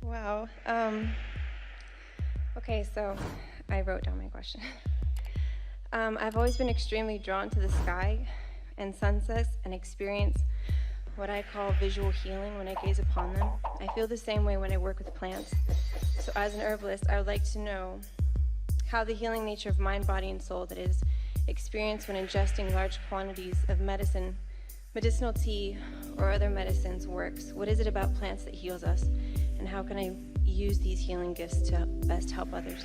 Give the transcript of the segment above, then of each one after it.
Wow. Okay, so I wrote down my question. I've always been extremely drawn to the sky and sunsets and experience what I call visual healing when I gaze upon them. I feel the same way when I work with plants. So as an herbalist, I would like to know how the healing nature of mind, body, and soul that is experienced when ingesting large quantities of medicinal tea, or other medicines works. What is it about plants that heals us? And how can I use these healing gifts to best help others?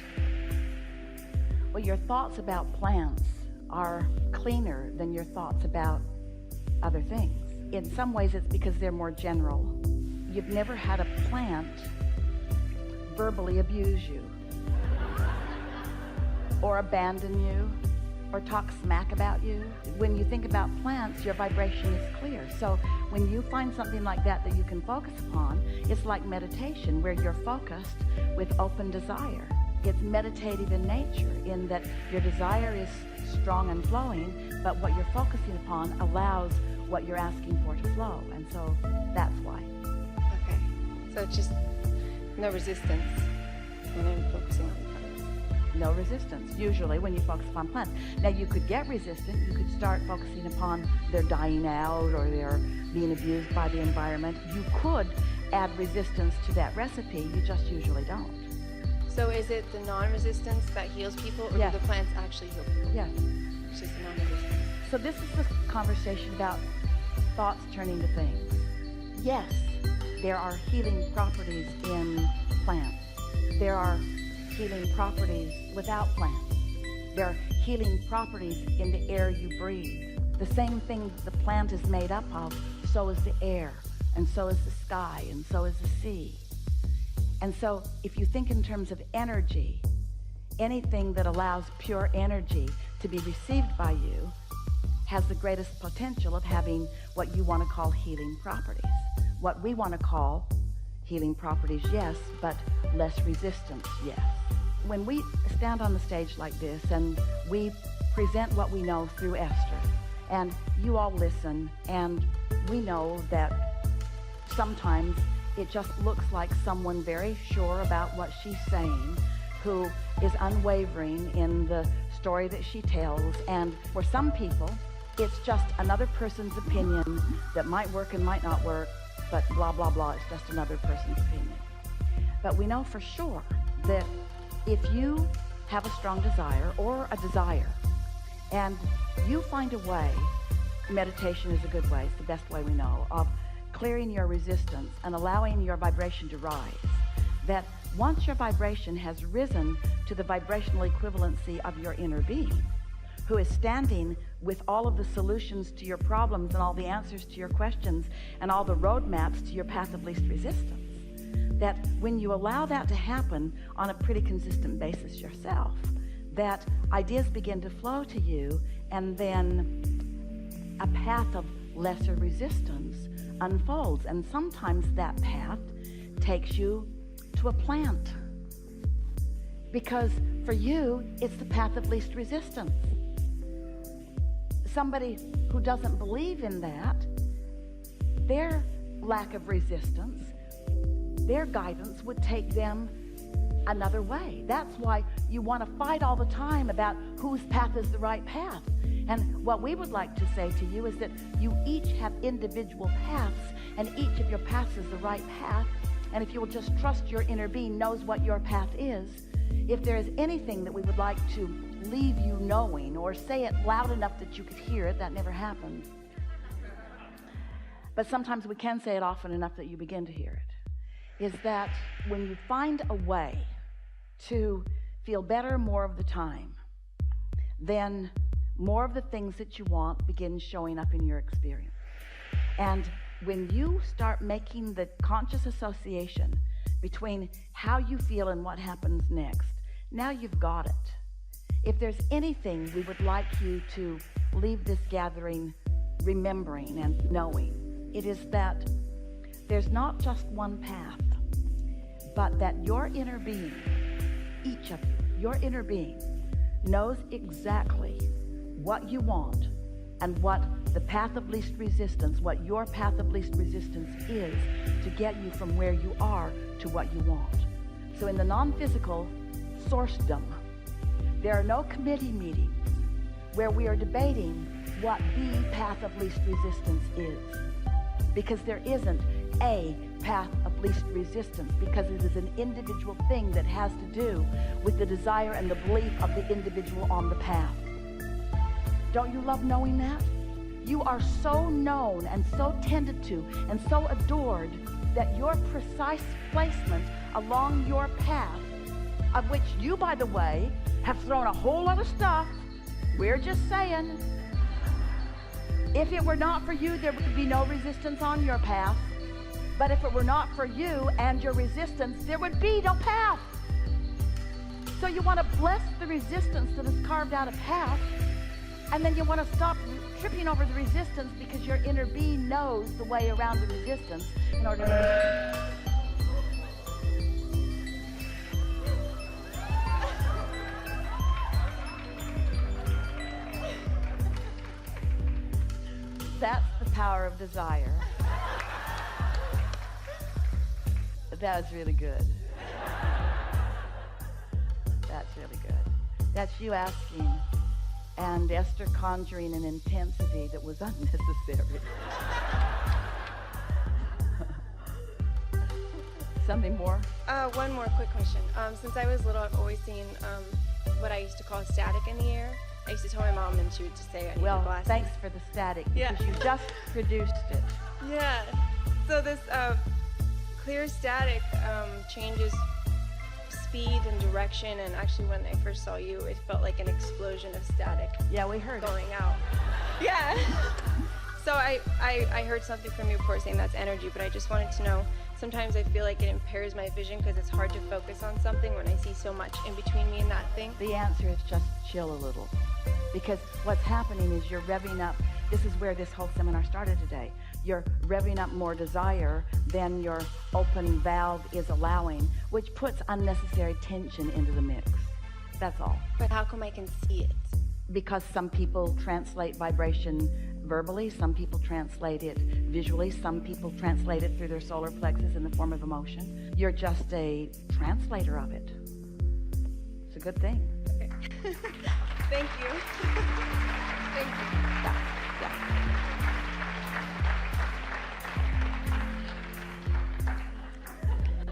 Well, your thoughts about plants are cleaner than your thoughts about other things. In some ways, it's because they're more general. You've never had a plant verbally abuse you, or abandon you, or talk smack about you. When you think about plants, your vibration is clear. So when you find something like that you can focus upon, it's like meditation, where you're focused with open desire. It's meditative in nature, in that your desire is strong and flowing, but what you're focusing upon allows what you're asking for to flow. And so that's why. Okay, so it's just no resistance when I'm focusing on plants. No resistance, usually, when you focus upon plants. Now, you could get resistant. You could start focusing upon their dying out or their being abused by the environment. You could add resistance to that recipe. You just usually don't. So is it the non-resistance that heals people, or Yes. do the plants actually heal people? Yes. It's just the non-resistance. So this is the conversation about thoughts turning to things. Yes, there are healing properties in plants. There are healing properties without plants. There are healing properties in the air you breathe. The same thing the plant is made up of, so is the air, and so is the sky, and so is the sea. And so if you think in terms of energy, anything that allows pure energy to be received by you has the greatest potential of having what you want to call healing properties. What we want to call healing properties, yes, but less resistance, yes. When we stand on the stage like this and we present what we know through Esther, and you all listen, and we know that sometimes it just looks like someone very sure about what she's saying, who is unwavering in the story that she tells. And for some people, it's just another person's opinion that might work and might not work, but blah, blah, blah, it's just another person's opinion. But we know for sure that if you have a strong desire or a desire, and you find a way, meditation is a good way, it's the best way we know, of clearing your resistance and allowing your vibration to rise, that once your vibration has risen to the vibrational equivalency of your inner being, who is standing with all of the solutions to your problems and all the answers to your questions and all the roadmaps to your path of least resistance, that when you allow that to happen on a pretty consistent basis yourself, that ideas begin to flow to you, and then a path of lesser resistance unfolds. And sometimes that path takes you to a plant, because for you it's the path of least resistance. Somebody who doesn't believe in that, their lack of resistance, their guidance would take them another way. That's why you want to fight all the time about whose path is the right path. And what we would like to say to you is that you each have individual paths, and each of your paths is the right path. And if you will just trust your inner being knows what your path is, if there is anything that we would like to leave you knowing, or say it loud enough that you could hear it, that never happens. But sometimes we can say it often enough that you begin to hear it, is that when you find a way to feel better more of the time, then more of the things that you want begin showing up in your experience. And when you start making the conscious association between how you feel and what happens next, now you've got it. If there's anything we would like you to leave this gathering remembering and knowing, it is that there's not just one path, but that your inner being, each of you, your inner being, knows exactly what you want and what the path of least resistance, what your path of least resistance is to get you from where you are to what you want. So in the non-physical sourcedom, there are no committee meetings where we are debating what the path of least resistance is, because there isn't a path of least resistance, because it is an individual thing that has to do with the desire and the belief of the individual on the path. Don't you love knowing that? You are so known and so tended to and so adored that your precise placement along your path, of which you, by the way, have thrown a whole lot of stuff, we're just saying, if it were not for you, there would be no resistance on your path. But if it were not for you and your resistance, there would be no path. So you want to bless the resistance that has carved out a path, and then you want to stop tripping over the resistance because your inner being knows the way around the resistance in order to... That's the power of desire. That was really good. That's really good. That's you asking, and Esther conjuring an intensity that was unnecessary. Something more? One more quick question. Since I was little, I've always seen what I used to call static in the air. I used to tell my mom, and she would just say, I need well, glasses. Thanks for the static, because Yeah. you just produced it. Yeah. So this clear static changes speed and direction, and actually when I first saw you, it felt like an explosion of static Yeah, we heard it. going out. Yeah. So I heard something from you before saying that's energy, but I just wanted to know, sometimes I feel like it impairs my vision because it's hard to focus on something when I see so much in between me and that thing. The answer is just chill a little. Because what's happening is you're revving up. This is where this whole seminar started today. You're revving up more desire than your open valve is allowing, which puts unnecessary tension into the mix. That's all. But how come I can see it? Because some people translate vibration verbally, some people translate it visually, some people translate it through their solar plexus in the form of emotion. You're just a translator of it. It's a good thing. Okay. Thank you. Thank you. Yeah.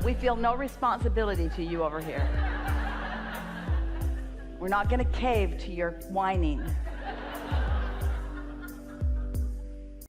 We feel no responsibility to you over here. We're not going to cave to your whining.